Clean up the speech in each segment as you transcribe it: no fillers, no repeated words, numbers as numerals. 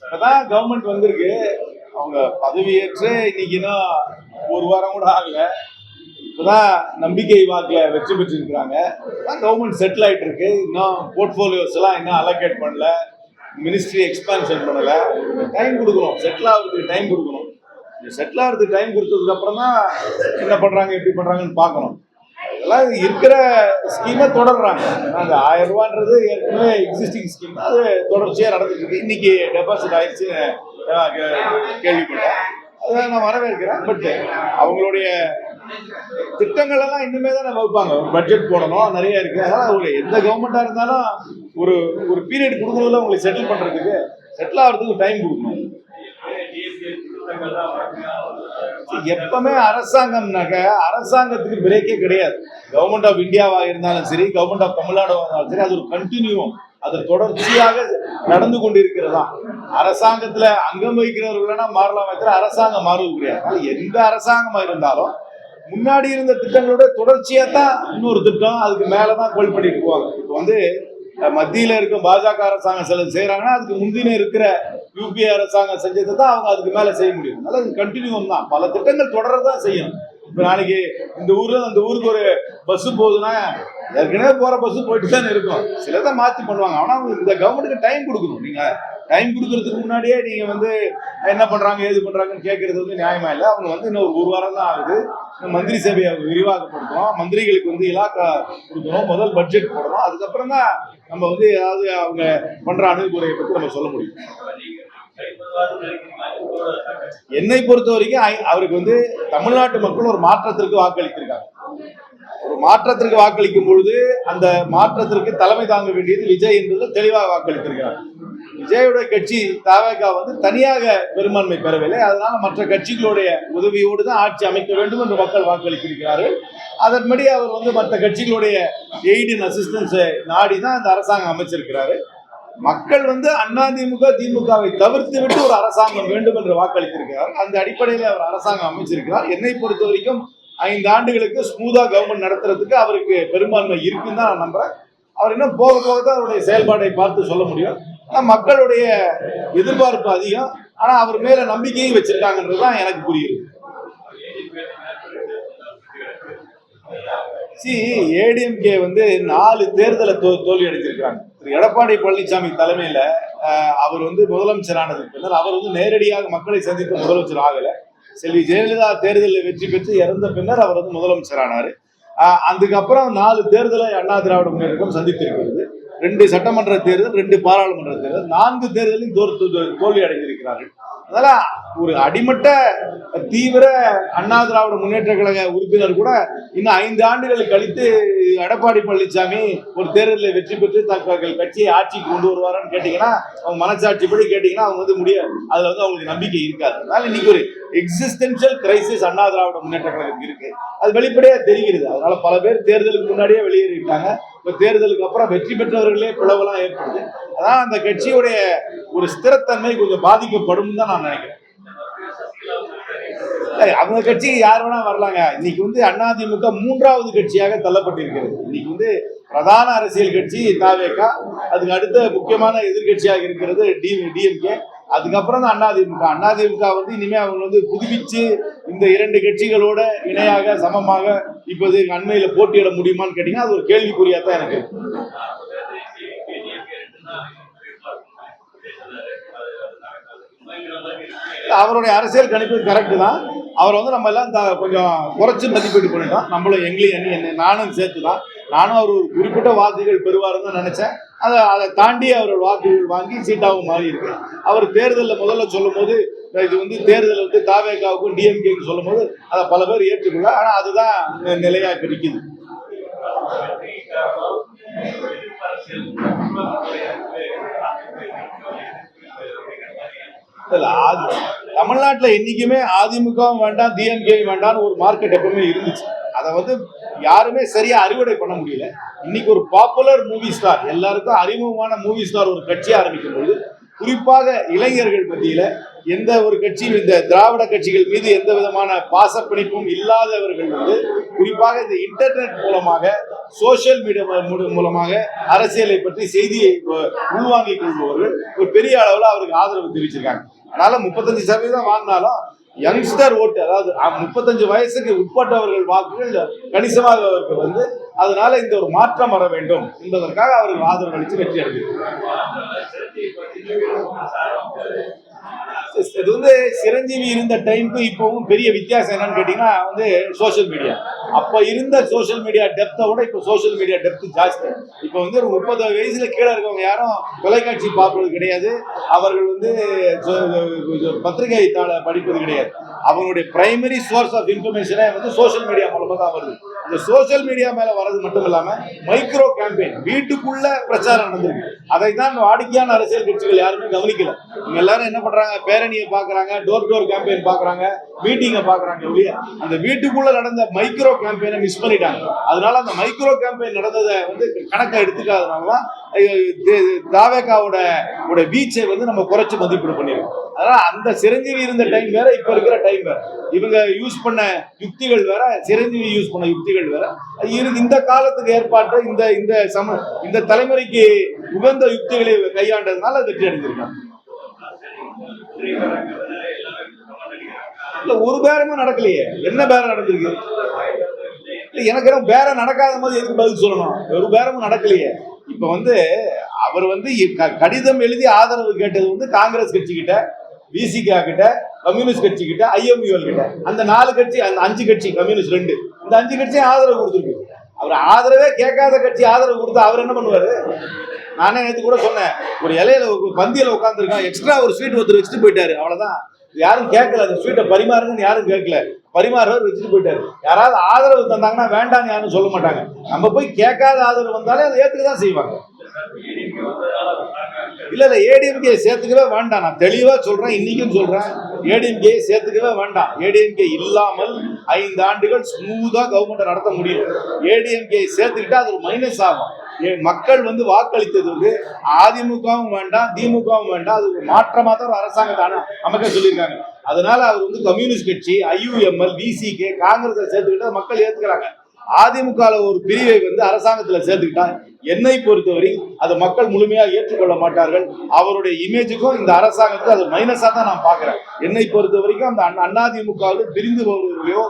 இப்பதான் கவர்மெண்ட் வந்திருக்கு. அவங்க பதவியேற்று இன்னைக்குன்னா ஒரு வாரம் கூட ஆகல. இப்பதான் நம்பிக்கை வாக்குல வெற்றி பெற்று இருக்கிறாங்க. கவர்மெண்ட் செட்டில் ஆயிட்டு இருக்கு. இன்னும் போர்ட்போலியோஸ் எல்லாம் இன்னும் அலோகேட் பண்ணல, மினிஸ்ட்ரி எக்ஸ்பான்ஷன் பண்ணல. டைம் கொடுக்கணும், செட்டில் ஆகிறதுக்கு டைம் கொடுக்கணும். செட்டில் ஆகிறதுக்கு டைம் கொடுத்ததுக்கு அப்புறம் தான் என்ன பண்றாங்க எப்படி பண்றாங்கன்னு பார்க்கணும். அதெல்லாம் இருக்கிற ஸ்கீமை தொடர்றாங்க. அந்த 1000 ரூபான்றது ஏற்கனவே எக்ஸிஸ்டிங் ஸ்கீம், அது தொடர்ச்சியாக நடந்துட்டு இருக்கு. இன்னைக்கு டெபாசிட் ஆயிடுச்சு கேள்விப்பட்டேன். அதை நான் வரவேற்கிறேன். பட் அவங்களுடைய திட்டங்கள் எல்லாம் இன்னுமே தான் வகுப்பாங்க. ஒரு பட்ஜெட் போடணும், நிறைய இருக்கு. அதனால ஒரு எந்த கவர்மெண்டா இருந்தாலும் ஒரு ஒரு பீரியட் கொடுக்கணும்ல உங்களுக்கு செட்டில் பண்றதுக்கு, செட்டில் ஆகிறதுக்கு டைம் கொடுக்கணும். எப்பவுமே அரசாங்கம்னாக்க அரசாங்கத்துக்கு பிரேக்கே கிடையாது. கவர்மெண்ட் ஆஃப் இந்தியாவா இருந்தாலும் சரி, கவர்மெண்ட் ஆஃப் தமிழ்நாடு இருந்தாலும் சரி, அது ஒரு கண்டினியூம், அது தொடர்ச்சியாக நடந்து கொண்டிருக்கிறதா. அரசாங்கத்துல அங்கம் வகிக்கிறவர்களா மாறலாம், அரசாங்கம் மாறுவது கிடையாது. எந்த அரசாங்கமா இருந்தாலும் முன்னாடி இருந்த திட்டங்களோட தொடர்ச்சியா தான் இன்னொரு திட்டம், அதுக்கு மேலதான் கோல் பண்ணிட்டு போவாங்க. இப்போ வந்து மத்தியில இருக்கும் பாஜக அரசாங்கம் சில செய்யறாங்கன்னா அதுக்கு முந்தின இருக்கிற யூபிஏ அரசாங்கம் செஞ்சதை தான் அவங்க அதுக்கு மேல செய்ய முடியும். அதனால அது கண்டினியூம் தான், பல திட்டங்கள் தொடர்றதான் செய்யும். இப்ப நாளைக்கு இந்த ஊர்ல அந்த ஊருக்கு ஒரு பஸ் போகுதுன்னா ஏற்கனவே போற பஸ் போயிட்டு தானே இருக்கும். சிலதான் மாத்தி பண்ணுவாங்க. ஆனா இந்த கவர்மெண்ட்டுக்கு டைம் கொடுக்கணும். நீங்க டைம் கொடுக்கறதுக்கு முன்னாடியே நீங்க வந்து என்ன பண்றாங்க ஏது பண்றாங்கன்னு கேட்கறது வந்து நியாயமா இல்லை. அவங்க வந்து இன்னும் ஒரு வாரம் தான் ஆகுது. மந்திரி சபையை விரிவாக்கப்படுத்தணும், மந்திரிகளுக்கு வந்து இலாக்கா கொடுக்கணும், முதல் பட்ஜெட் போடணும். அதுக்கப்புறம் தான் நம்ம வந்து ஏதாவது அவங்க பண்ற அணுகுமுறையை பற்றி நம்ம சொல்ல முடியும். என்னை பொறுத்த வரைக்கும் அவருக்கு வந்து தமிழ்நாட்டு மக்கள் ஒரு மாற்றத்திற்கு வாக்களித்திருக்காங்க. ஒரு மாற்றத்திற்கு வாக்களிக்கும் பொழுது அந்த மாற்றத்திற்கு தலைமை தாங்க வேண்டியது விஜய் என்பதில் தெளிவாக வாக்களித்திருக்கிறார். விஜயோட கட்சி தவேக வந்து தனியாக பெரும்பான்மை பெறவில்லை. அதனால மற்ற கட்சிகளுடைய உதவியோடு தான் ஆட்சி அமைக்க வேண்டும் என்று மக்கள் வாக்களித்திருக்கிறார்கள். அதன்படி அவர் வந்து மற்ற கட்சிகளுடைய எய்ட் அண்ட் அசிஸ்டன்ஸ் நாடி தான் இந்த அரசாங்கம் அமைச்சிருக்கிறாரு. மக்கள் வந்து அதிமுக திமுகவை தவிர்த்து விட்டு ஒரு அரசாங்கம் வேண்டும் என்று வாக்களித்திருக்கிறார். அந்த அடிப்படையில் அவர் அரசாங்கம் அமைச்சிருக்கிறார். என்னை பொறுத்த வரைக்கும் 5 ஆண்டுகளுக்கு ஸ்மூதா கவர்மெண்ட் நடத்துறதுக்கு அவருக்கு பெரும்பான்மை இருக்குன்னு தான் நான் நம்புறேன். அவர் இன்னும் போக போக தான் அவருடைய செயல்பாட்டை பார்த்து சொல்ல முடியும். ஆனா மக்களுடைய எதிர்பார்ப்பு அதிகம். ஆனா அவர் மேல நம்பிக்கையும் வச்சிருக்காங்கன்றதுதான் எனக்கு புரியுது. ஏடிஎம்கே வந்து 4 தேர்தலை தோல்வி அடைஞ்சிருக்காங்க. திரு எடப்பாடி பழனிசாமி தலைமையில அவர் வந்து முதலமைச்சர் ஆனதுக்கு பின்னர் அவர் வந்து நேரடியாக மக்களை சந்தித்து முதலமைச்சர் ஆகல. செல்வி ஜெயலலிதா தேர்தலில் வெற்றி பெற்று இறந்த பின்னர் அவர் வந்து முதலமைச்சர் ஆனாரு. அதுக்கப்புறம் 4 தேர்தலை அண்ணா திராவிட முன்னேற்றம் சந்தித்திருக்கிறது. 2 சட்டமன்ற தேர்தல், 2 பாராளுமன்ற தேர்தல், 4 தேர்தலில் தோல்வி அடைந்திருக்கிறார்கள். அதனால ஒரு அடிமட்ட தீவிர அண்ணா திராவிட முன்னேற்ற கழக உறுப்பினர் கூட இன்னும் 5 ஆண்டுகள் கழித்து எடப்பாடி பழனிசாமி ஒரு தேர்தலில் வெற்றி பெற்று தங்கள் கட்சியை ஆட்சிக்கு கொண்டு வருவாரான்னு கேட்டீங்கன்னா, அவங்க மனசாட்சிப்படி கேட்டீங்கன்னா அவங்க வந்து முடியாது. அதுல வந்து அவங்களுக்கு நம்பிக்கை இருக்காது. அதனால இன்னைக்கு ஒரு எக்ஸிஸ்டென்ஷியல் கிரைசிஸ் அண்ணா திராவிட முன்னேற்ற கழகத்துக்கு இருக்கு. அது வெளிப்படையா தெரிகிறது. அதனால பல பேர் தேர்தலுக்கு முன்னாடியே வெளியேறிட்டாங்க. இப்ப தேர்தலுக்கு அப்புறம் வெற்றி பெற்றவர்களே பிளவெல்லாம் ஏற்படுது. அதான் அந்த கட்சியுடைய ஒரு ஸ்திரத்தன்மை கொஞ்சம் பாதிக்கப்படும் தான் நான் நினைக்கிறேன். அவங்க கட்சிக்கு யார் வேணா வரலாங்க. இன்னைக்கு வந்து அதிமுக 3வது கட்சியாக தள்ளப்பட்டிருக்கிறது. இன்னைக்கு வந்து பிரதான அரசியல் கட்சி தவேக, அதுக்கு அடுத்த முக்கியமான எதிர்கட்சியாக இருக்கிறது டிஎம்கே, அதுக்கப்புறம் தான் அதிமுக. அதிமுக வந்து இனிமே அவங்க வந்து புதுப்பிச்சு இந்த 2 கட்சிகளோட இணையாக சமமாக இப்போது அண்மையில போட்டியிட முடியுமான்னு கேட்டீங்கன்னா அது ஒரு கேள்விக்குறியா தான் எனக்கு. அவருடைய அரசியல் கணிப்பு கரெக்ட் தான். அவர் வந்து நம்ம எல்லாம் கொஞ்சம் குறைச்சு மதிப்பீடு பண்ணிட்டோம். நம்மளும் எங்களையும் நானும் சேர்த்து தான். நானும் அவர் ஒரு குறிப்பிட்ட வாக்குகள் பெறுவாருன்னு தான் நினைச்சேன். அதை தாண்டி அவரோட வாக்குகள் வாங்கி சீட்டாவும் மாறி இருக்கு. அவர் தேர்தலில் முதல்ல சொல்லும் போது இது வந்து தேர்தல் வந்து தவேகாவுக்கும் டிஎம்கேக்கும் சொல்லும் போது அதை பல பேர் ஏற்றுக்கொள்ள. ஆனா அதுதான் நிலையா கிடைக்குது. தமிழ்நாட்டில் என்னைக்குமே அதிமுகவும் வேண்டாம் டிஎம்கேவும் வேண்டாம்னு ஒரு மார்க்கெட் எப்பவுமே இருந்துச்சு. அதை வந்து யாருமே சரியா அறுவடை பண்ண முடியல. இன்னைக்கு ஒரு பாப்புலர் மூவி ஸ்டார், எல்லாருக்கும் அறிமுகமான மூவி ஸ்டார் ஒரு கட்சி ஆரம்பிக்கும் போது குறிப்பாக இளைஞர்கள் மத்தியில எந்த ஒரு கட்சியும் இந்த திராவிட கட்சிகள் மீது எந்த விதமான பாசப்பிணைப்பும் இல்லாதவர்கள் குறிப்பாக இந்த இன்டர்நெட் மூலமாக சோசியல் மீடியா மூலமாக அரசியலை பற்றி செய்தியை உள்வாங்கிக் கொள்பவர்கள் ஒரு பெரிய அளவில் அவருக்கு ஆதரவு தெரிவிச்சிருக்காங்க. அதனால 35% வாங்கினாலும் யங்ஸ்டர் ஓட்டு, அதாவது 35 வயசுக்கு உட்பட்டவர்கள் வாக்குகள் கணிசமாக அவருக்கு அதனால இந்த ஒரு மாற்றம் வர வேண்டும் என்பதற்காக அவருக்கு ஆதரவு அளித்து வெற்றி அடைகிறார். இது சிரஞ்சீவி இருந்த டைமுக்கு இப்பவும் பெரிய வித்தியாசம் என்னன்னு கேட்டீங்கன்னா சோசியல் மீடியா. அப்ப இருந்த சோசியல் மீடியா டெப்த்தை விட இப்ப சோசியல் மீடியா டெப்த் ஜாஸ்தி. இப்ப ஒரு 30 வயசுல கீழே இருக்கவங்க யாரும் தொலைக்காட்சி பார்ப்பது கிடையாது, அவர்கள் பத்திரிகை தாள படிப்பது கிடையாது. அவங்களுடைய பிரைமரி சோர்ஸ் ஆஃப் இன்ஃபர்மேஷனே சோசியல் மீடியா மூலமா தான் வருது. இந்த சோசியல் மீடியா மேல வர்றது மட்டும் இல்லாம மைக்ரோ கேம்பெயின் வீட்டுக்குள்ள பிரச்சாரம் நடந்திருக்கு. அதை தான் வாடிக்கையான அரசியல் கட்சிகள் யாருமே கவனிக்கல. இவங்க எல்லாரும் என்ன பண்றாங்க, பேரணியை பாக்குறாங்க, டோர் டு டோர் கேம்பெயின் பாக்குறாங்க, மீட்டிங்கை பாக்குறாங்க. அந்த வீட்டுக்குள்ள நடந்த மைக்ரோ கேம்பெயினை மிஸ் பண்ணிட்டாங்க. அதனால அந்த மைக்ரோ கேம்பெயின் நடந்ததை கணக்கை எடுத்துக்காதனாலதான் தாவேகாவோட வீச்சை நம்ம குறைச்சு மதிப்பீடு பண்ணிருக்கோம். அதனால அந்த சிரஞ்சீவி இருந்த டைம் வேற, இப்ப இருக்கிற டைம் வேற. இவங்க யூஸ் பண்ண யுக்திகள் வேற, சிரஞ்சீவி யூஸ் பண்ண யுக்திகள் வேற. இந்த காலத்துக்கு ஏற்பாட்டு இந்த தலைமுறைக்கு உகந்த யுக்திகளை கையாண்டதுனால வெற்றி அடைஞ்சிருக்காங்க. இல்ல ஒரு பேரமும் நடக்கலையே, என்ன பேரம் நடந்திருக்கு? எனக்கு பேரம் நடக்காத மாதிரி எதுக்கு பதில் சொல்லணும்? ஒரு பேரமும் நடக்கலையே. இப்ப அவர் கடிதம் எழுதி ஆதரவு கேட்டது காங்கிரஸ் கட்சி கிட்ட, விசிகா கிட்ட, கம்யூனிஸ்ட் கட்சி கிட்ட, ஐஎம்யூஎல் கிட்ட. அந்த 4 கட்சி, அந்த 5 கட்சி, கம்யூனிஸ்ட் 2, இந்த 5 கட்சியும் ஆதரவு கொடுத்துருக்கு. அவர் ஆதரவே கேட்காத கட்சி ஆதரவு கொடுத்தா அவர் என்ன பண்ணுவாரு? நானே நேற்று கூட சொன்னேன், ஒரு இலையில பந்தியில உட்காந்துருக்கான், எக்ஸ்ட்ரா ஒரு ஸ்வீட் ஒருத்தர் வச்சுட்டு போயிட்டாரு, அவ்வளவுதான். யாரும் கேட்கல, அந்த ஸ்வீட்டை பரிமாறுங்கன்னு யாரும் கேட்கல, பரிமாறுவர் வச்சுட்டு போயிட்டாரு. யாராவது ஆதரவு தந்தாங்கன்னா வேண்டான்னு யாரும் சொல்ல மாட்டாங்க. நம்ம போய் கேட்காத ஆதரவு வந்தாலே அதை ஏத்துக்கதான் செய்வாங்க. இல்ல ஏடிஎம்கே சேர்த்துக்கவே வேண்டாம். நான் தெளிவா சொல்றேன், இன்னைக்கும் சொல்றேன், ஏடிஎம்கே சேர்த்துக்கவே வேண்டாம். ஏடிஎம்கே இல்லாமல் 5 ஆண்டுகள் ஸ்மூதா கவர்மெண்ட் நடத்த முடியும். ஏடிஎம்கே சேர்த்துக்கிட்டா அது ஒரு மைனஸ் ஆகும். மக்கள் வாக்களித்தது அதிமுகவும் வேண்டாம், திமுகவும் வேண்டாம், அது ஒரு மாற்றமா தான் ஒரு அரசாங்கத்தை அமைக்க சொல்லியிருக்காங்க. அதனால அவர் கம்யூனிஸ்ட் கட்சி, ஐயூஎம்எல், விசிகே, காங்கிரஸை சேர்த்துக்கிட்டா மக்கள் ஏத்துக்கிறாங்க. அதிமுக ஒரு பிரிவை அரசாங்கத்தில் சேர்த்துக்கிட்டா என்னை பொறுத்தவரை அது மக்கள் முழுமையா ஏற்றுக்கொள்ள மாட்டார்கள். அவருடைய இமேஜுக்கும் இந்த அரசாங்கத்துக்கு அது மைனஸா தான் நான் பாக்குறேன். என்னை பொறுத்த வரைக்கும் அந்த அதிமுகவில் பிரிந்து போவர்களையோ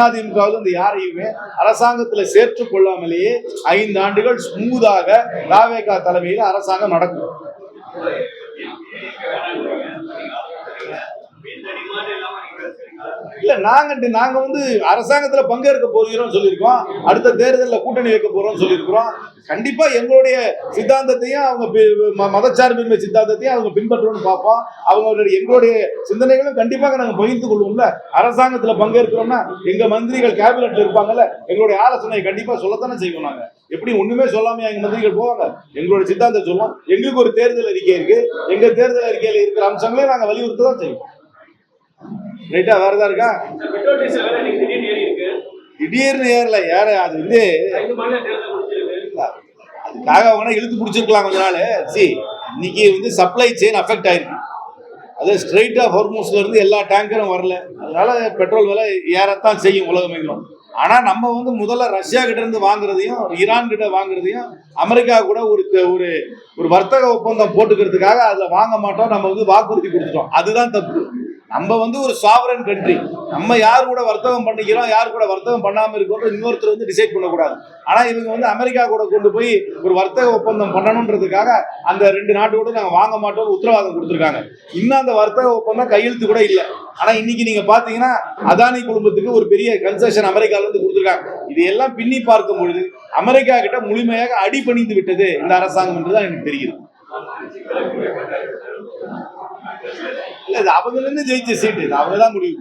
அதிமுகவில் அந்த யாரையுமே அரசாங்கத்தில் சேர்த்து கொள்ளாமலேயே 5 ஆண்டுகள் ஸ்மூதாக தாவேகா தலைமையில் அரசாங்கம் நடக்கும். இல்ல நாங்க அரசாங்கத்துல பங்கேற்க போகிறோம் சொல்லியிருக்கோம். அடுத்த தேர்தலில் கூட்டணி வைக்க போறோம் சொல்லியிருக்கிறோம். கண்டிப்பா எங்களுடைய சித்தாந்தத்தையும் அவங்க மதச்சார்பின்மை சித்தாந்தத்தையும் அவங்க பின்பற்றணும்னு பார்ப்போம். எங்களுடைய சிந்தனைகளும் கண்டிப்பாக நாங்க பகிர்ந்து கொள்வோம்ல. அரசாங்கத்துல பங்கேற்கிறோம்னா எங்க மந்திரிகள் கேபினெட்ல இருப்பாங்கல்ல, எங்களுடைய ஆலோசனை கண்டிப்பா சொல்லத்தானே செய்வோம். நாங்க எப்படி ஒண்ணுமே சொல்லாம எங்க மந்திரிகள் போவாங்க? எங்களுடைய சித்தாந்தம் சொல்லுவோம். எங்களுக்கு ஒரு தேர்தல் அறிக்கை இருக்கு, எங்க தேர்தல் அறிக்கையில இருக்கிற அம்சங்களையும் நாங்க வலியுறுத்த தான் செய்வோம். ரைட்டா? வேற ஏதாவது இருக்கா? திடீர்னு ஏறல யாரு, அது அதுக்காக அவங்க இழுத்து பிடிச்சிருக்கலாம் கொஞ்ச நாள். இன்னைக்கு சப்ளை செயின் அஃபெக்ட் ஆயிருக்கு. அது ஸ்ட்ரெயிட்டா ஹார்மூஸ்ல இருந்து எல்லா டேங்கரும் வரல. அதனால பெட்ரோல் விலை ஏறத்தான் செய்யும் உலகமெங்கிலும். ஆனா நம்ம முதல்ல ரஷ்யா கிட்ட இருந்து வாங்குறதையும், ஈரான் கிட்ட வாங்குறதையும், அமெரிக்கா கூட ஒரு வர்த்தக ஒப்பந்தம் போட்டுக்கிறதுக்காக அதுல வாங்க மாட்டோம் நம்ம வாக்குறுதி கொடுத்துட்டோம். அதுதான் தப்பு. நம்ம ஒரு சாவரன் கண்ட்ரி. நம்ம யார் கூட வர்த்தகம் பண்ணிக்கிறோம், யார் கூட வர்த்தகம் பண்ணாம இருக்கோம் இன்னொருத்தர் டிசைட் பண்ணக்கூடாது. ஆனா இவங்க அமெரிக்கா கூட கொண்டு போய் ஒரு வர்த்தக ஒப்பந்தம் பண்ணணும்ன்றதுக்காக அந்த 2 நாட்டோட நாங்க வாங்க மாட்டோம்னு உத்தரவாதம் கொடுத்துருக்காங்க. இன்னும் அந்த வர்த்தக ஒப்பந்தம் கையெழுத்து கூட இல்லை. ஆனா இன்னைக்கு நீங்க பாத்தீங்கன்னா அதானி குடும்பத்துக்கு ஒரு பெரிய கன்செஷன் அமெரிக்கால இருந்து கொடுத்துருக்காங்க. இதையெல்லாம் பின்னி பார்க்கும் பொழுது அமெரிக்கா கிட்ட முழுமையாக அடிபணிந்து விட்டது இந்த அரசாங்கம் என்றுதான் எனக்கு தெரிகிறது. இல்ல இது அவங்க நின்று ஜெயிச்ச சீட்டு, அவங்கதான் முடிவு.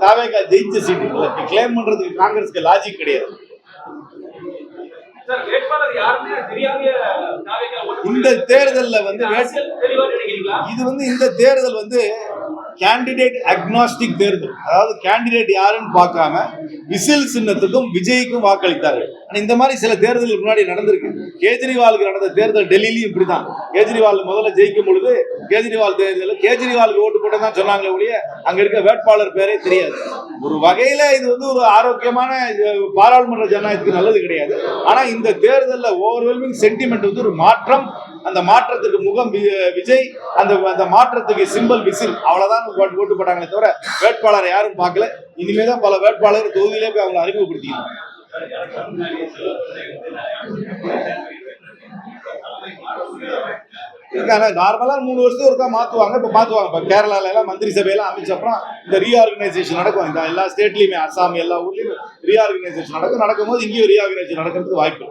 தாவேகா ஜெயிச்ச சீட்டு கிளைம் பண்றதுக்கு காங்கிரஸ்க்கு லாஜிக் கிடையாது. இந்த தேர்தல்ல இந்த தேர்தல் கேண்டிடேட் அக்னாஸ்டிக் தேர்தல். அதாவது கேண்டிடேட் யாருன்னு பார்க்காம விசில் சின்னத்துக்கும் விஜய்க்கும் வாக்களித்தார்கள். ஆனா இந்த மாதிரி சில தேர்தலுக்கு முன்னாடி நடந்திருக்கு. கேஜ்ரிவாலுக்கு நடந்த தேர்தல் டெல்லியிலும் இப்படிதான். கேஜ்ரிவால் முதல்ல ஜெயிக்கும் பொழுது கேஜ்ரிவால் தேர்தலில் கேஜ்ரிவாலுக்கு ஓட்டு போட்டு தான் சொன்னாங்களே ஒழிய அங்க இருக்க வேட்பாளர் பேரே தெரியாது. ஒரு வகையில இது வந்து ஒரு ஆரோக்கியமான பாராளுமன்ற ஜனநாயகத்துக்கு நல்லது கிடையாது. ஆனா இந்த தேர்தலில் ஓவர்வெல்மிங் சென்டிமெண்ட் வந்து ஒரு மாற்றம். அந்த மாற்றத்துக்கு முகம் விஜய், அந்த மாற்றத்துக்கு சிம்பல் விசில், அவ்வளவுதான் ஓட்டு போட்டாங்களே தவிர வேட்பாளர் யாரும் பார்க்கல. இனிமேதான் பல வேட்பாளர் தொகுதியிலே போய் அவங்களை அறிமுகப்படுத்திக்கணும். நார்மலா 3 வருஷத்துக்கு ஒருக்கா மாத்துவாங்க. இப்ப மாத்துவாங்க. இப்ப கேரளால எல்லாம் மந்திரி சபையெல்லாம் அமைச்ச அப்புறம் இந்த ரீஆர்கனைசேஷன் நடக்கும். இந்த எல்லா ஸ்டேட்லயுமே, அசாம் எல்லா ஊர்லயும் ரீஆர்கனைசேஷன் நடக்கும்போது இங்கேயும் ரீஆர்கனைசேஷன் நடக்கிறதுக்கு வாய்ப்பு.